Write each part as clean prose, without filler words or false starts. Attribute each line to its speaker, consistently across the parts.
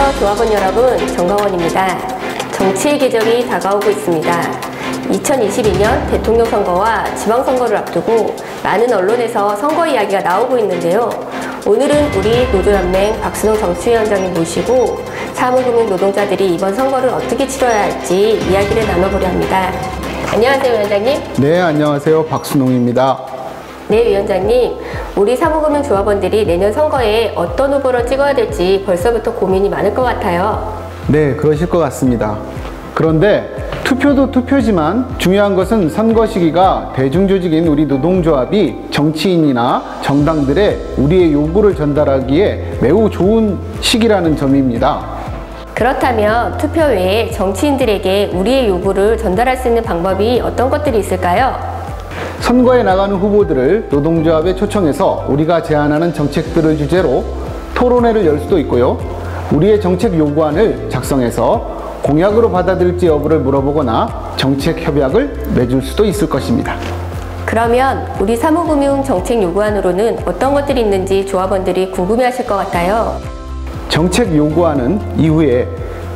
Speaker 1: 안녕하세요 조합원 여러분, 정강원입니다. 정치의 계절이 다가오고 있습니다. 2022년 대통령 선거와 지방선거를 앞두고 많은 언론에서 선거 이야기가 나오고 있는데요. 오늘은 우리 노조연맹 박순홍 정치위원장님 모시고 사무금융 노동자들이 이번 선거를 어떻게 치러야 할지 이야기를 나눠보려 합니다. 안녕하세요 위원장님.
Speaker 2: 네, 안녕하세요 박순홍입니다.
Speaker 1: 네, 위원장님. 우리 사무금융 조합원들이 내년 선거에 어떤 후보를 찍어야 될지 벌써부터 고민이 많을 것 같아요.
Speaker 2: 네, 그러실 것 같습니다. 그런데 투표도 투표지만 중요한 것은 선거 시기가 대중조직인 우리 노동조합이 정치인이나 정당들의 우리의 요구를 전달하기에 매우 좋은 시기라는 점입니다.
Speaker 1: 그렇다면 투표 외에 정치인들에게 우리의 요구를 전달할 수 있는 방법이 어떤 것들이 있을까요?
Speaker 2: 선거에 나가는 후보들을 노동조합에 초청해서 우리가 제안하는 정책들을 주제로 토론회를 열 수도 있고요. 우리의 정책 요구안을 작성해서 공약으로 받아들일지 여부를 물어보거나 정책 협약을 맺을 수도 있을 것입니다.
Speaker 1: 그러면 우리 사무금융 정책 요구안으로는 어떤 것들이 있는지 조합원들이 궁금해하실 것 같아요.
Speaker 2: 정책 요구안은 이후에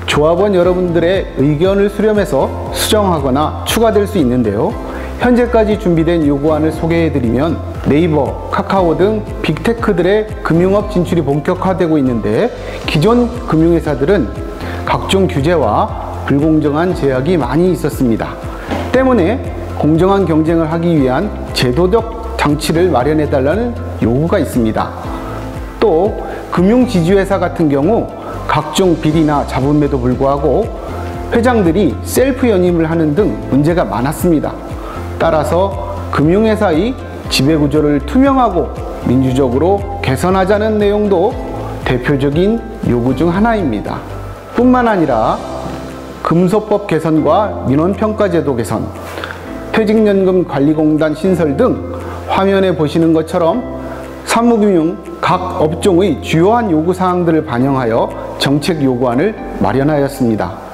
Speaker 2: 조합원 여러분들의 의견을 수렴해서 수정하거나 추가될 수 있는데요. 현재까지 준비된 요구안을 소개해드리면 네이버, 카카오 등 빅테크들의 금융업 진출이 본격화되고 있는데 기존 금융회사들은 각종 규제와 불공정한 제약이 많이 있었습니다. 때문에 공정한 경쟁을 하기 위한 제도적 장치를 마련해달라는 요구가 있습니다. 또 금융지주회사 같은 경우 각종 비리나 잡음에도 불구하고 회장들이 셀프 연임을 하는 등 문제가 많았습니다. 따라서 금융회사의 지배구조를 투명하고 민주적으로 개선하자는 내용도 대표적인 요구 중 하나입니다. 뿐만 아니라 금소법 개선과 민원평가제도 개선, 퇴직연금관리공단 신설 등 화면에 보시는 것처럼 사무금융 각 업종의 주요한 요구사항들을 반영하여 정책 요구안을 마련하였습니다.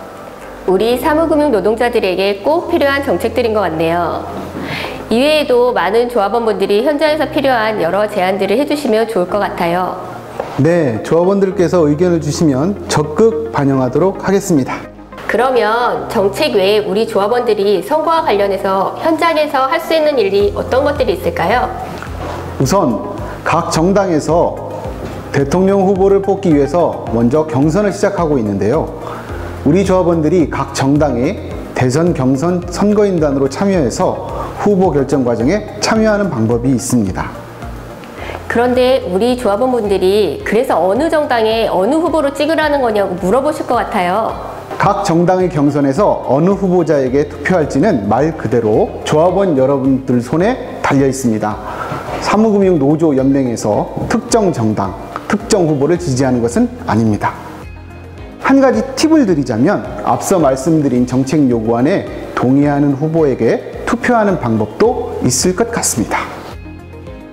Speaker 1: 우리 사무금융 노동자들에게 꼭 필요한 정책들인 것 같네요. 이외에도 많은 조합원분들이 현장에서 필요한 여러 제안들을 해주시면 좋을 것 같아요.
Speaker 2: 네, 조합원들께서 의견을 주시면 적극 반영하도록 하겠습니다.
Speaker 1: 그러면 정책 외에 우리 조합원들이 선거와 관련해서 현장에서 할 수 있는 일이 어떤 것들이 있을까요?
Speaker 2: 우선 각 정당에서 대통령 후보를 뽑기 위해서 먼저 경선을 시작하고 있는데요. 우리 조합원들이 각 정당의 대선 경선 선거인단으로 참여해서 후보 결정 과정에 참여하는 방법이 있습니다.
Speaker 1: 그런데 우리 조합원분들이 그래서 어느 정당에 어느 후보를 찍으라는 거냐고 물어보실 것 같아요.
Speaker 2: 각 정당의 경선에서 어느 후보자에게 투표할지는 말 그대로 조합원 여러분들 손에 달려 있습니다. 사무금융 노조 연맹에서 특정 정당, 특정 후보를 지지하는 것은 아닙니다. 한 가지 팁을 드리자면 앞서 말씀드린 정책 요구안에 동의하는 후보에게 투표하는 방법도 있을 것 같습니다.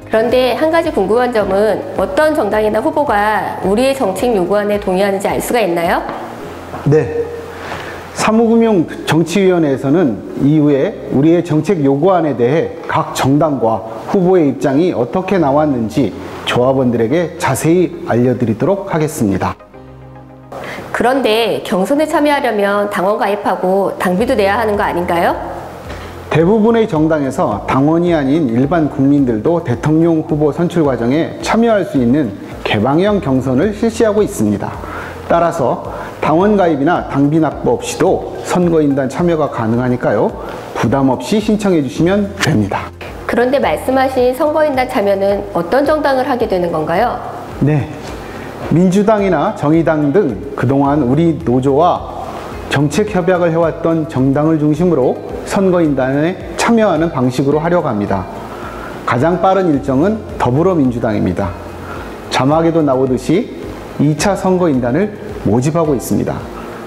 Speaker 1: 그런데 한 가지 궁금한 점은 어떤 정당이나 후보가 우리의 정책 요구안에 동의하는지 알 수가 있나요?
Speaker 2: 네. 사무금융 정치위원회에서는 이후에 우리의 정책 요구안에 대해 각 정당과 후보의 입장이 어떻게 나왔는지 조합원들에게 자세히 알려드리도록 하겠습니다.
Speaker 1: 그런데 경선에 참여하려면 당원 가입하고 당비도 내야 하는 거 아닌가요?
Speaker 2: 대부분의 정당에서 당원이 아닌 일반 국민들도 대통령 후보 선출 과정에 참여할 수 있는 개방형 경선을 실시하고 있습니다. 따라서 당원 가입이나 당비 납부 없이도 선거인단 참여가 가능하니까요. 부담 없이 신청해 주시면 됩니다.
Speaker 1: 그런데 말씀하신 선거인단 참여는 어떤 정당을 하게 되는 건가요?
Speaker 2: 네. 민주당이나 정의당 등 그동안 우리 노조와 정책 협약을 해왔던 정당을 중심으로 선거인단에 참여하는 방식으로 하려고 합니다. 가장 빠른 일정은 더불어민주당입니다. 자막에도 나오듯이 2차 선거인단을 모집하고 있습니다.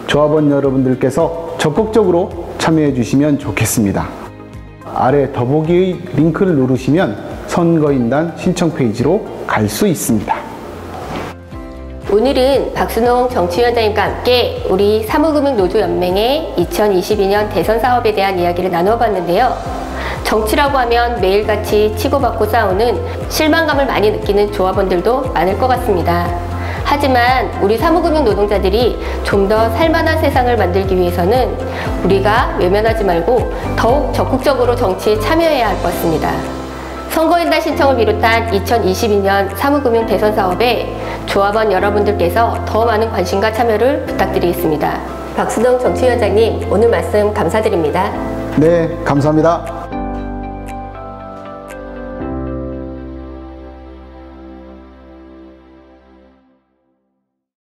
Speaker 2: 조합원 여러분들께서 적극적으로 참여해 주시면 좋겠습니다. 아래 더보기의 링크를 누르시면 선거인단 신청 페이지로 갈 수 있습니다.
Speaker 1: 오늘은 박순홍 정치위원장님과 함께 우리 사무금융노조연맹의 2022년 대선 사업에 대한 이야기를 나누어 봤는데요. 정치라고 하면 매일같이 치고받고 싸우는 실망감을 많이 느끼는 조합원들도 많을 것 같습니다. 하지만 우리 사무금융 노동자들이 좀 더 살만한 세상을 만들기 위해서는 우리가 외면하지 말고 더욱 적극적으로 정치에 참여해야 할 것입니다. 선거인단 신청을 비롯한 2022년 사무금융 대선 사업에 조합원 여러분들께서 더 많은 관심과 참여를 부탁드리겠습니다. 박수동 정치위원장님, 오늘 말씀 감사드립니다.
Speaker 2: 네, 감사합니다.